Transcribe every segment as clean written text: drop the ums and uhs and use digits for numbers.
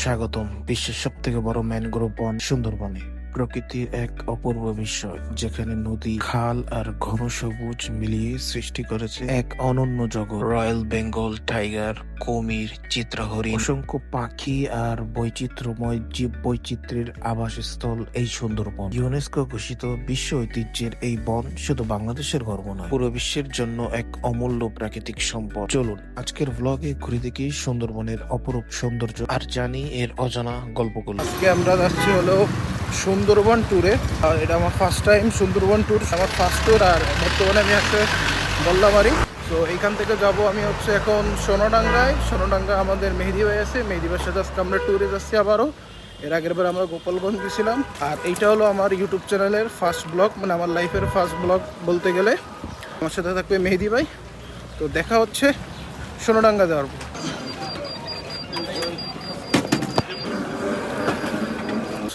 স্বাগতম বিশ্বের সব থেকে বড় ম্যানগ্রোভ বন সুন্দরবনে। প্রকৃতির এক অপূর্ব বিস্ময়, যেখানে নদী, খাল আর ঘন সবুজ মিলিয়ে সৃষ্টি করেছে এক অনন্য জগৎ। রয়্যাল বেঙ্গল টাইগার, কুমির, চিত্রা হরিণ, অসংখ্য পাখি আর বৈচিত্র্যময় জীব বৈচিত্র্যের আবাসস্থল এই সুন্দরবন। ইউনেস্কো ঘোষিত বিশ্ব ঐতিহ্যের এই বন শুধু বাংলাদেশের গর্ব নয়, পুরো বিশ্বের জন্য এক অমূল্য প্রাকৃতিক সম্পদ। চলুন আজকের ব্লগে ঘুরে দেখি সুন্দরবনের অপরূপ সৌন্দর্য আর জানি এর অজানা গল্পগুলো। আজকে আমরা যাচ্ছি হলো সুন্দরবন ট্যুরে। আর এটা আমার ফার্স্ট টাইম সুন্দরবন ট্যুর, আমার ফার্স্ট ট্যুর। আর বর্তমানে আমি একটা বল্লাবাড়ি। তো এইখান থেকে যাব আমি এখন সোনাডাঙ্গায়। সোনাডাঙ্গা আমাদের মেহেদি ভাই আছে, মেহেদি ভাইয়ের সাথে আজকে আমরা ট্যুরে যাচ্ছি আবারও। এর আগের বার আমরা গোপালগঞ্জ গেছিলাম। আর এইটা হলো আমার ইউটিউব চ্যানেলের ফার্স্ট ব্লগ, মানে আমার লাইফের ফার্স্ট ব্লগ বলতে গেলে। আমার সাথে থাকবে মেহেদি ভাই। তো দেখা হচ্ছে সোনাডাঙ্গা যাওয়ার পর।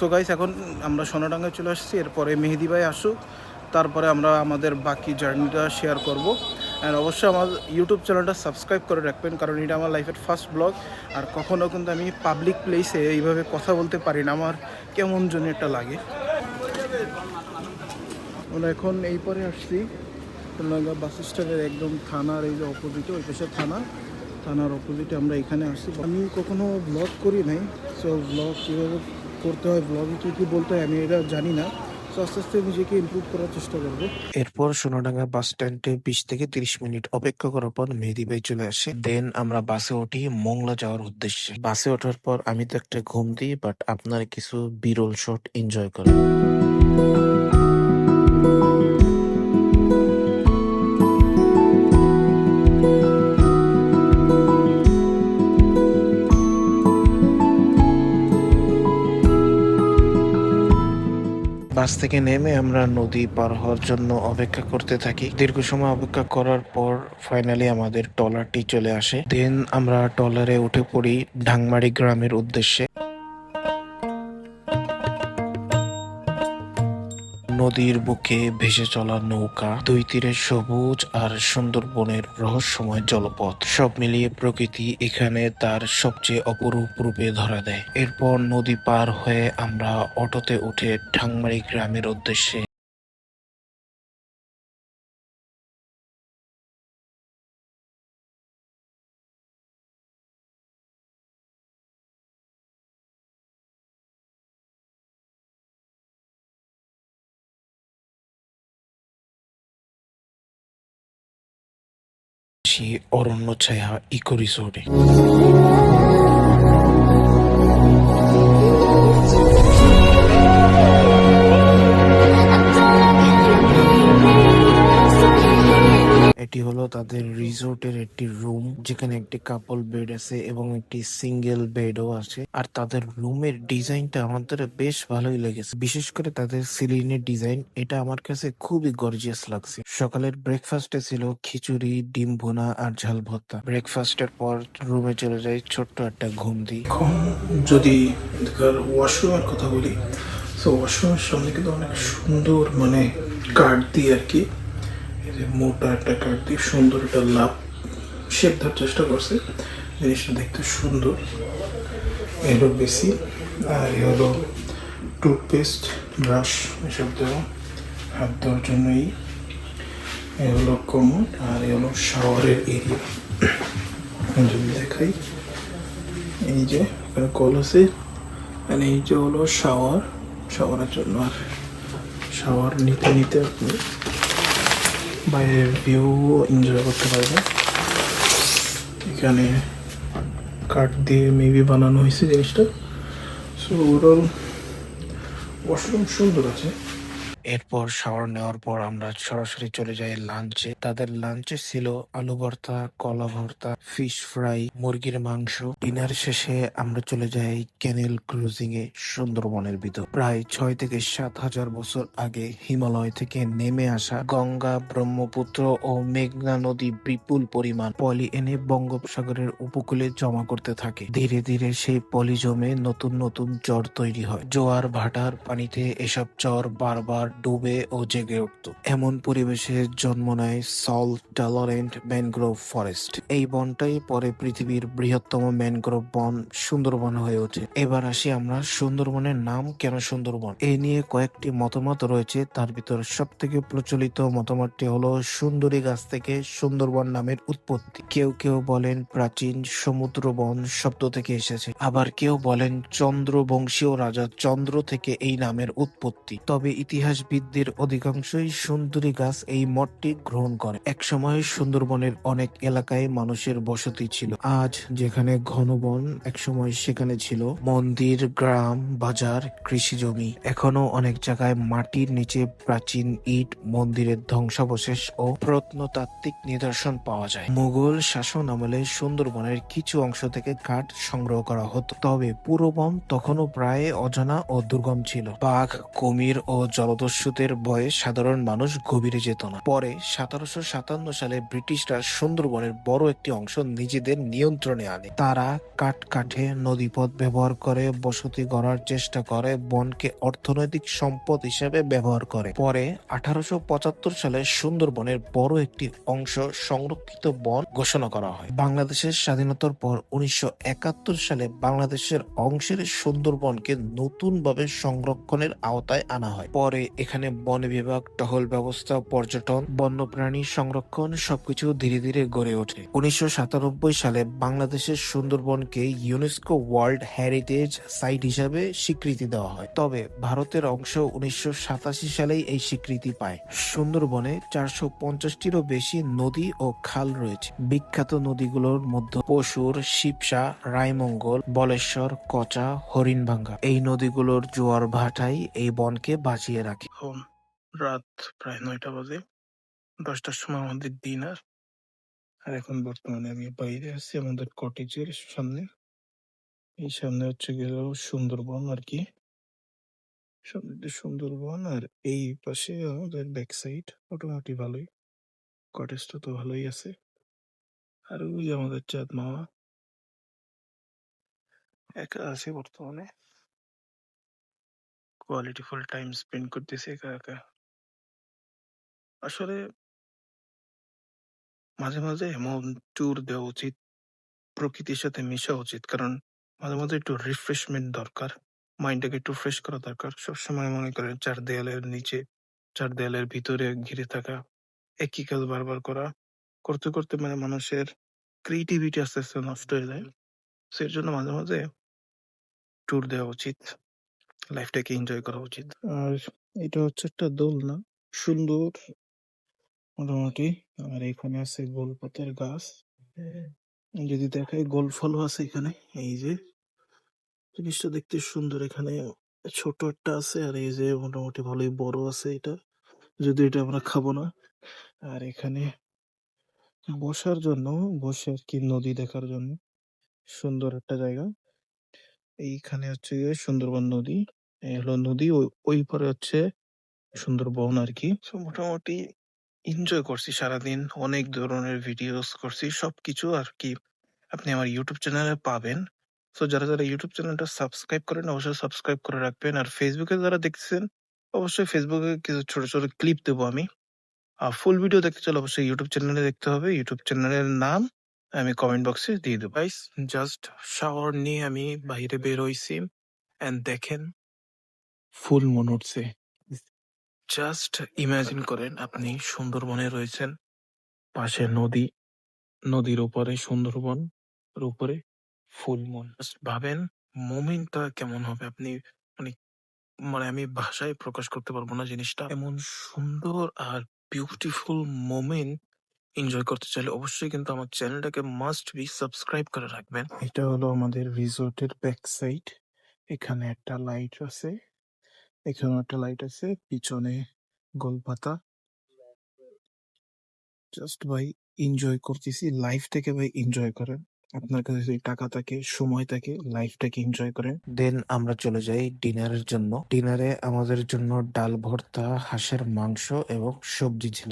সো গাইস, এখন আমরা সোনাডাঙ্গায় চলে আসছি। এরপরে মেহেদি ভাই আসুক, তারপরে আমরা আমাদের বাকি জার্নিটা শেয়ার করব। অ্যান্ড অবশ্যই আমার ইউটিউব চ্যানেলটা সাবস্ক্রাইব করে রাখবেন, কারণ এটা আমার লাইফের ফার্স্ট ব্লগ। আর কখনও কিন্তু আমি পাবলিক প্লেসে এইভাবে কথা বলতে পারি না, আমার কেমন যেন একটা লাগে। আমরা এখন এই পরে আসছি সোনাডাঙ্গা বাস স্ট্যান্ডের একদম থানার এই যে অপোজিটে, ওই পাশে থানার অপোজিটে আমরা এখানে আসছি। আমি কখনো ব্লগ করি নাই, সো ব্লগ কীভাবে করতে হয়, ব্লগে কী বলতে হয় আমি এটা জানি না। তো আস্তে আস্তে নিজেকে ইমপ্রুভ করার চেষ্টা করবো। এরপর সোনাডাঙ্গা বাস স্ট্যান্ডে 20 থেকে 30 মিনিট অপেক্ষা করার পর মেহেদি ভাই চলে আসে। দেন আমরা বাসে উঠি মংলা যাওয়ার উদ্দেশ্যে। বাসে ওঠার পর আমি তো একটা ঘুম দিই, বাট আপনারা কিছু বিরল শট এনজয় করেন। বাস থেকে নেমে আমরা নদী পার হওয়ার জন্য অপেক্ষা করতে থাকি। দীর্ঘ সময় অপেক্ষা করার পর ফাইনালি আমাদের ট্রলারটি চলে আসে। দেন আমরা ট্রলারে উঠে পড়ি ঢাংমারি গ্রামের উদ্দেশ্যে। নদীর বুকে ভেসে চলা নৌকা, দুই তীরে সবুজ আর সুন্দরবনের রহস্যময় জলপথ, সব মিলিয়ে প্রকৃতি এখানে তার সবচেয়ে অপরূপ রূপে ধরা দেয়। এরপর নদী পার হয়ে আমরা অটোতে উঠে ঢাংমারি গ্রামের উদ্দেশ্যে। অরণ্য ছায়া ইকো রিসোর্টে। এটি হলো তাদের রিসোর্টের একটি রুম, যেখানে একটি কাপল বেড আছে এবং একটি সিঙ্গেল বেডও আছে। আর তাদের রুমের ডিজাইনটা আমাদের বেশ ভালোই লেগেছে, বিশেষ করে তাদের সিলিং এর ডিজাইন। এটা আমার কাছে খুবই গর্জিয়াস লাগছে। সকালের ব্রেকফাস্টে ছিল খিচুড়ি, ডিম ভুনা আর ঝাল ভর্তা। ব্রেকফাস্টের পর রুমে চলে যাই, ছোট্ট একটা ঘুম দিই। যদি ওয়াশরুমের কথা বলি, তো ওয়াশরুমের সামনে কিন্তু অনেক সুন্দর, মানে কাঠ দিয়ে আর কি, মোটা একটা কাঠ দিয়ে সুন্দর একটা লাভ শেপ দেওয়ার চেষ্টা করছে। জিনিসটা দেখতে সুন্দর। এগুলো বেশি। আর এ হলো টুথপেস্ট, ব্রাশ এসব দেওয়া হাত দেওয়ার জন্যই। এ হলো কমোড। আর এ হলো শাওয়ারের এরিয়া। যদি দেখাই, এই যে এখানে কল আছে, আর এই যে হলো শাওয়ারের জন্য। আর শাওয়ার নিতে নিতে আপনি বাইরের ভিউ এনজয় করতে পারবেন। এখানে কাঠ দিয়ে মেবি বানানো হয়েছে জিনিসটা। সো ওভারঅল ওয়াশরুম সুন্দর আছে। এরপর শাওয়ার নেওয়ার পর আমরা সরাসরি চলে যাই লাঞ্চে। তাদের লাঞ্চে ছিল আলু ভর্তা, কলা ভর্তা, ফিশ ফ্রাই, মুরগির মাংস। ডিনার শেষে আমরা চলে যাই ক্যানেল ক্রুজিং এ সুন্দরবনের ভিতর। প্রায় 6 থেকে 7 হাজার বছর আগে হিমালয় থেকে নেমে আসা গঙ্গা, ব্রহ্মপুত্র ও মেঘনা নদী বিপুল পরিমাণ পলি এনে বঙ্গোপসাগরের উপকূলে জমা করতে থাকে। ধীরে ধীরে সেই পলি জমে নতুন নতুন চর তৈরি হয়। জোয়ার ভাটার পানিতে এসব চর বারবার ডুবে ও জেগে উঠত। এমন পরিবেশে জন্ম নেয় সল্ট টলারেন্ট ম্যানগ্রোভ ফরেস্ট। এই বনটাই পরে পৃথিবীর বৃহত্তম ম্যানগ্রোভ বন সুন্দরবন হয়ে ওঠে। এবার আসি আমরা সুন্দরবনের নাম কেন সুন্দরবন এ নিয়ে কয়েকটি মতামত রয়েছে। তার ভিতর সব থেকে প্রচলিত মতামতটি হলো সুন্দরী গাছ থেকে সুন্দরবন নামের উৎপত্তি। কেউ কেউ বলেন প্রাচীন সমুদ্র বন শব্দ থেকে এসেছে, আবার কেউ বলেন চন্দ্রবংশীয় রাজা চন্দ্র থেকে এই নামের উৎপত্তি। তবে ইতিহাসবিদদের অধিকাংশই সুন্দরী গাছ এই মতটি গ্রহণ করে। একসময় সুন্দরবনের অনেক এলাকায় মানুষের বসতি ছিল। আজ যেখানে ঘন বন, একসময় সেখানে ছিল মন্দির, গ্রাম, বাজার, কৃষি জমি। এখনো অনেক জায়গায় মাটির নিচে প্রাচীন ইট, মন্দিরের ধ্বংসাবশেষ ও প্রত্নতাত্ত্বিক নিদর্শন পাওয়া যায়। মুঘল শাসন আমলে সুন্দরবনের কিছু অংশ থেকে কাঠ সংগ্রহ করা হতো, তবে পুরো বন তখনও প্রায় অজানা ও দুর্গম ছিল। বাঘ, কুমির ও জলদস্যুদের ভয়ে সাধারণ মানুষ গভীরে যেত না। পরে 1757 সালে ব্রিটিশরা সুন্দরবনের বড় একটি অংশ নিজেদের নিয়ন্ত্রণে আনে। তারা কাঠ কাঠে নদীপথ ব্যবহার করে বসতি গড়ার চেষ্টা করে, বনকে অর্থনৈতিক সম্পদ হিসেবে ব্যবহার করে। পরে 1875 সালে সুন্দরবনের বড় একটি অংশ সংরক্ষিত বন ঘোষণা করা হয়। বাংলাদেশের স্বাধীনতার পর 1971 সালে বাংলাদেশের অংশের সুন্দরবনকে নতুনভাবে সংরক্ষণের আওতায় আনা হয়। পরে এখানে বন বিভাগ, টহল ব্যবস্থা, পর্যটন, বন্যপ্রাণী সংরক্ষণ সবকিছু ধীরে ধীরে গড়ে ওঠে। 1997 সালে বাংলাদেশের সুন্দরবনকে ইউনেস্কো ওয়ার্ল্ড হেরিটেজ সাইট হিসাবে স্বীকৃতি দেওয়া হয়। তবে ভারতের অংশ 1987 সালেই এই স্বীকৃতি পায়। সুন্দরবনে 450টিরও বেশি নদী ও খাল রয়েছে। বিখ্যাত নদীগুলোর মধ্যে পশুর, শিবসা, রায়মঙ্গল, বলেশ্বর, কচা, হরিণভাঙ্গা। এই নদীগুলোর জোয়ার ভাটাই এই বনকে বাঁচিয়ে রাখে। এখন রাত প্রায় 9টা বাজে। 10টার সময় আমাদের ডিনার, আর এখন বর্তমানে আমি বাইরে আছি আমাদের কটেজের সামনে। এই সামনে হচ্ছে গেল সুন্দরবন আর কি, সামনে সুন্দরবন, আর এই পাশে আমাদের ব্যাক সাইড। মোটামুটি ভালোই, কটেজটা তো ভালোই আছে। আর ওই যে আমাদের চাঁদ মামা একা আছে বর্তমানে, কোয়ালিটি ফুল টাইম স্পেন্ড করতেছে একা একা। আসলে মাঝে মাঝে এমন ট্যুর দেওয়া উচিত, প্রকৃতির সাথে মেশা উচিত, কারণ মাঝে মাঝে একটু রিফ্রেশমেন্ট দরকার, মাইন্ডটাকে একটু ফ্রেশ করা দরকার। সবসময় মনে করেন চার দেয়ালের নিচে, চার দেয়ালের ভিতরে ঘিরে থাকা, একই কাজ বারবার করা, করতে করতে মানে মানুষের ক্রিয়েটিভিটি আস্তে আস্তে নষ্ট হয়ে যায়। এর জন্য মাঝে মাঝে ট্যুর দেওয়া উচিত, লাইফটাকে এনজয় করা উচিত। আর এটা হচ্ছে একটা দোলনা, সুন্দর মোটামুটি। আর এখানে আছে গোলপাতার গাছ, যদি দেখাই গোল ফলও আছে এখানে। এই যে জিনিসটা দেখতে সুন্দর, এখানে ছোট একটা আছে, আর এই যে মোটামুটি ভালোই বড় আছে এটা, যদি এটা আমরা খাবো না। আর এখানে বসার জন্য, বসে আর কি নদী দেখার জন্য সুন্দর একটা জায়গা। এইখানে হচ্ছে গিয়ে সুন্দরবন নদী, এই হলো নদী, ওই পারে হচ্ছে সুন্দরবন আর কি। তো মোটামুটি এনজয় করছি সারাদিন, অনেক ধরনের ভিডিওস করছি, সবকিছু আর কি আপনি আমার ইউটিউব চ্যানেলে পাবেন। তো যারা যারা ইউটিউব চ্যানেলটা সাবস্ক্রাইব করেন অবশ্যই সাবস্ক্রাইব করে রাখবেন। আর ফেসবুকে যারা দেখছেন অবশ্যই ফেসবুকে কিছু ছোট ছোট ক্লিপ দেবো আমি। আর ফুল ভিডিও দেখতে চাইলে অবশ্যই ইউটিউব চ্যানেলে দেখতে হবে। ইউটিউব চ্যানেলের নাম আমি কমেন্ট বক্সে দিয়ে দেবো। গাইস, জাস্ট শাওয়ার নিয়ে আমি বাইরে বের হইছি, এন্ড দেখেন ফুল মন উঠছে। জাস্ট ইমাজিন করেন আপনি সুন্দরবনে রয়েছেন, পাশে নদী, নদীর উপরে সুন্দরবন, এর উপরে ফুল মন। Just ভাবেন মোমেন্টটা কেমন হবে, আপনি মানে মানে আমি ভাষায় প্রকাশ করতে পারবো না জিনিসটা। এমন সুন্দর আর বিউটিফুল মোমেন্ট এনজয় করতে চাইলে অবশ্যই কিন্তু আমার চ্যানেলটাকে মাস্ট বি সাবস্ক্রাইব করে রাখবেন। এটা হলো আমাদের রিসোর্টের ব্যাক সাইড। এখানে একটা লাইট আছে, এখানে একটা লাইট আছে, পিছনে গোলপাতা। জাস্ট ভাই এনজয় করতেছি, লাইফটাকে ভাই এনজয় করেন। আপনার কাছে যদি টাকা থাকে, সময় থাকে, লাইফটাকে এনজয় করেন। দেন আমরা চলে যাই ডিনারের জন্য। ডিনারে আমাদের জন্য ডাল ভর্তা, হাঁসের মাংস এবং সবজি ছিল।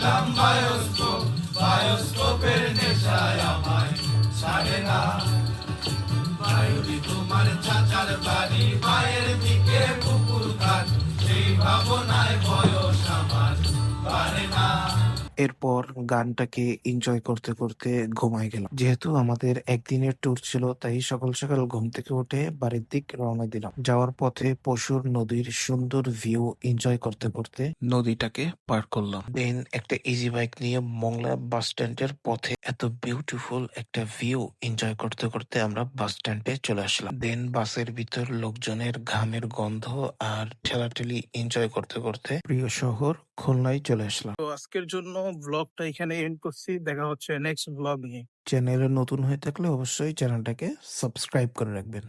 তোমার চাচার বাড়ি, মায়ের দিকে পুকুর ঘাট, সেই ভাবনায় বয়স এরপর গানটাকে এনজয় করতে করতে ঘুমায় গেলাম। যেহেতু আমাদের একদিনের ট্যুর ছিল তাই সকাল সকাল ঘুম থেকে উঠে বাড়ির দিক রওনা দিলাম। যাওয়ার পথে পশুর নদীর সুন্দর ভিউ এনজয় করতে করতে নদীটাকে পার করলাম। দেন একটা ইজি বাইক নিয়ে মংলা বাস স্ট্যান্ডের পথে এত বিউটিফুল একটা ভিউ এনজয় করতে করতে আমরা বাস স্ট্যান্ডে চলে আসলাম। দেন বাসের ভিতর লোকজনের ঘামের গন্ধ আর ঠেলাঠেলি এনজয় করতে করতে প্রিয় শহর খুলনায় চলে আসলাম। তো আজকের জন্য ব্লগটা এখানে এন্ড করছি, দেখা হচ্ছে নেক্সট ব্লগ নিয়ে। চ্যানেলে নতুন হয়ে থাকলে অবশ্যই চ্যানেলটাকে সাবস্ক্রাইব করে রাখবেন।